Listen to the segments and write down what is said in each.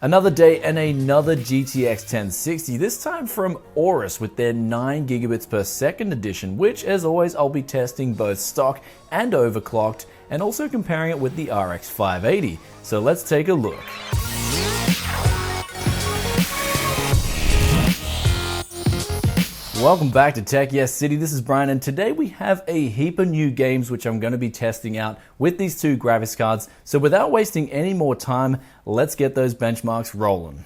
Another day and another GTX 1060, this time from Aorus with their 9 gigabits per second edition, which as always I'll be testing both stock and overclocked and also comparing it with the RX 580. So let's take a look. Welcome back to Tech Yes City, this is Brian, and today we have a heap of new games which I'm going to be testing out with these two graphics cards. So without wasting any more time, let's get those benchmarks rolling.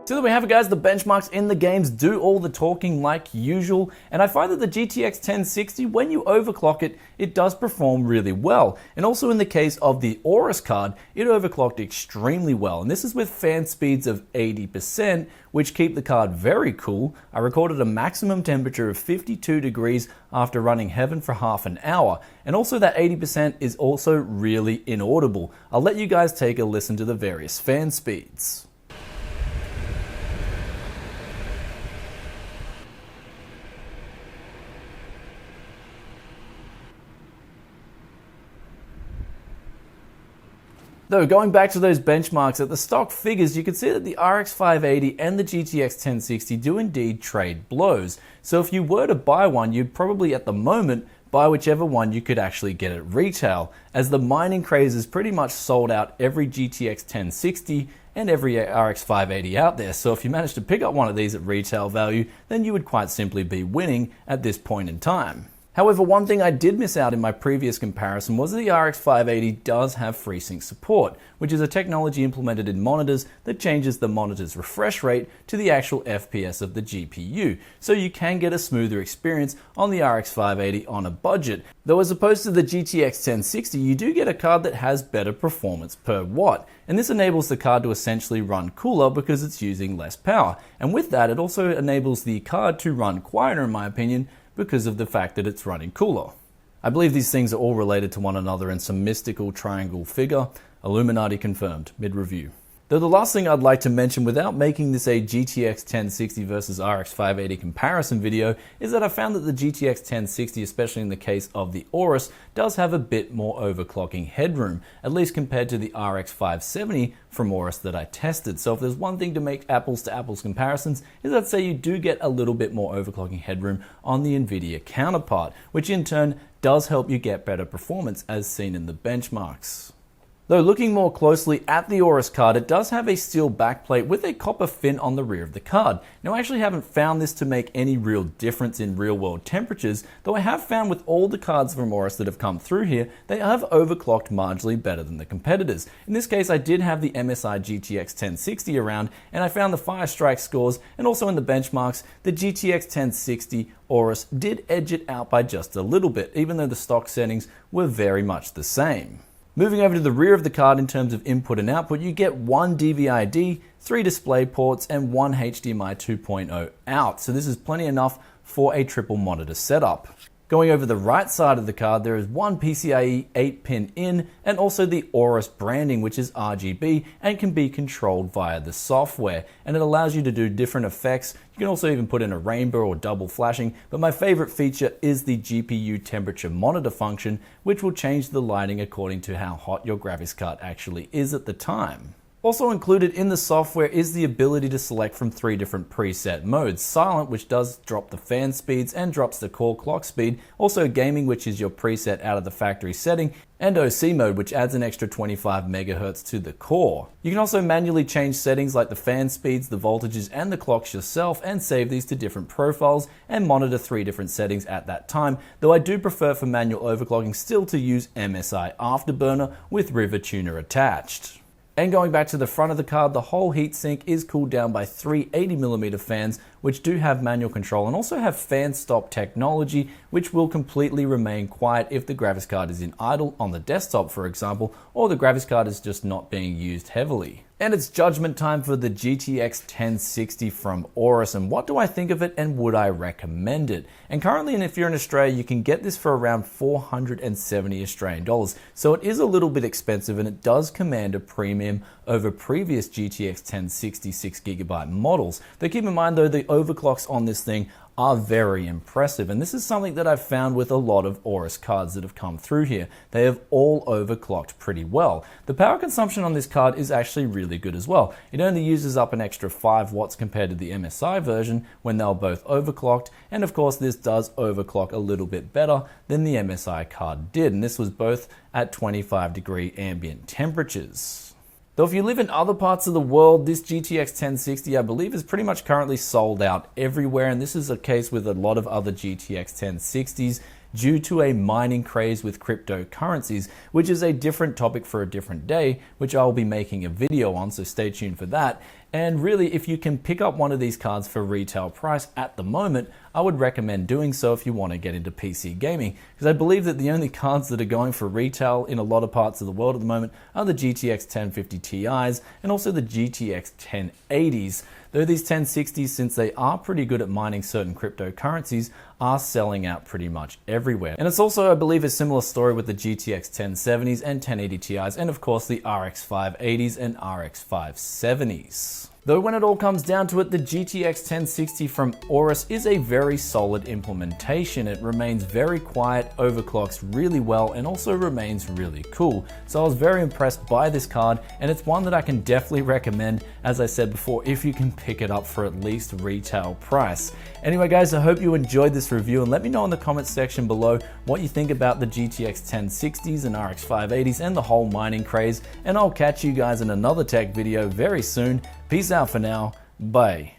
So there we have it, guys. The benchmarks in the games do all the talking like usual, and I find that the GTX 1060, when you overclock it, it does perform really well. And also in the case of the Aorus card, it overclocked extremely well, and this is with fan speeds of 80%, which keep the card very cool. I recorded a maximum temperature of 52 degrees after running Heaven for half an hour, and also that 80% is also really inaudible. I'll let you guys take a listen to the various fan speeds. Though, going back to those benchmarks, at the stock figures, you can see that the RX 580 and the GTX 1060 do indeed trade blows. So if you were to buy one, you'd probably at the moment buy whichever one you could actually get at retail, as the mining craze is pretty much sold out every GTX 1060 and every RX 580 out there. So if you manage to pick up one of these at retail value, then you would quite simply be winning at this point in time. However, one thing I did miss out in my previous comparison was that the RX 580 does have FreeSync support, which is a technology implemented in monitors that changes the monitor's refresh rate to the actual FPS of the GPU, so you can get a smoother experience on the RX 580 on a budget. Though as opposed to the GTX 1060, you do get a card that has better performance per watt, and this enables the card to essentially run cooler because it's using less power. And with that, it also enables the card to run quieter, in my opinion, because of the fact that it's running cooler. I believe these things are all related to one another in some mystical triangle figure. Illuminati confirmed, mid-review. Though the last thing I'd like to mention without making this a GTX 1060 versus RX 580 comparison video is that I found that the GTX 1060, especially in the case of the Aorus, does have a bit more overclocking headroom, at least compared to the RX 570 from Aorus that I tested. So if there's one thing to make apples to apples comparisons, is I'd say you do get a little bit more overclocking headroom on the Nvidia counterpart, which in turn does help you get better performance as seen in the benchmarks. Though looking more closely at the Aorus card, it does have a steel backplate with a copper fin on the rear of the card. Now I actually haven't found this to make any real difference in real world temperatures, though I have found with all the cards from Aorus that have come through here, they have overclocked marginally better than the competitors. In this case, I did have the MSI GTX 1060 around, and I found the Firestrike scores, and also in the benchmarks, the GTX 1060 Aorus did edge it out by just a little bit, even though the stock settings were very much the same. Moving over to the rear of the card in terms of input and output, you get one DVI-D, 3 display ports, and one HDMI 2.0 out. So this is plenty enough for a triple monitor setup. Going over the right side of the card, there is one PCIe 8-pin in and also the Aorus branding, which is RGB and can be controlled via the software. And it allows you to do different effects. You can also even put in a rainbow or double flashing, but my favorite feature is the GPU temperature monitor function, which will change the lighting according to how hot your graphics card actually is at the time. Also included in the software is the ability to select from 3 different preset modes. Silent, which does drop the fan speeds and drops the core clock speed. Also gaming, which is your preset out of the factory setting. And OC mode, which adds an extra 25 MHz to the core. You can also manually change settings like the fan speeds, the voltages, and the clocks yourself, and save these to different profiles and monitor 3 different settings at that time, though I do prefer for manual overclocking still to use MSI Afterburner with River Tuner attached. And going back to the front of the card, the whole heatsink is cooled down by 3 80mm fans, which do have manual control and also have fan stop technology, which will completely remain quiet if the graphics card is in idle on the desktop, for example, or the graphics card is just not being used heavily. And it's judgment time for the GTX 1060 from Aorus, and what do I think of it and would I recommend it? And currently, and if you're in Australia, you can get this for around 470 Australian dollars. So it is a little bit expensive and it does command a premium over previous GTX 1060 6GB models. Though keep in mind though, the overclocks on this thing are very impressive, and this is something that I've found with a lot of Aorus cards that have come through here. They have all overclocked pretty well. The power consumption on this card is actually really good as well. It only uses up an extra 5 watts compared to the MSI version when they were both overclocked, and of course this does overclock a little bit better than the MSI card did, and this was both at 25-degree ambient temperatures. Though if you live in other parts of the world, this GTX 1060 I believe is pretty much currently sold out everywhere, and this is a case with a lot of other GTX 1060s due to a mining craze with cryptocurrencies, which is a different topic for a different day, which I'll be making a video on, so stay tuned for that. And really, if you can pick up one of these cards for retail price at the moment, I would recommend doing so if you want to get into PC gaming, because I believe that the only cards that are going for retail in a lot of parts of the world at the moment are the GTX 1050 Ti's and also the GTX 1080s. Though these 1060s, since they are pretty good at mining certain cryptocurrencies, are selling out pretty much everywhere. And it's also, I believe, a similar story with the GTX 1070s and 1080 Ti's, and of course the RX 580s and RX 570s. Though when it all comes down to it, the GTX 1060 from Aorus is a very solid implementation. It remains very quiet, overclocks really well, and also remains really cool. So I was very impressed by this card, and it's one that I can definitely recommend, as I said before, if you can pick it up for at least retail price. Anyway guys, I hope you enjoyed this review, and let me know in the comments section below what you think about the GTX 1060s and RX 580s and the whole mining craze, and I'll catch you guys in another tech video very soon. Peace out for now. Bye.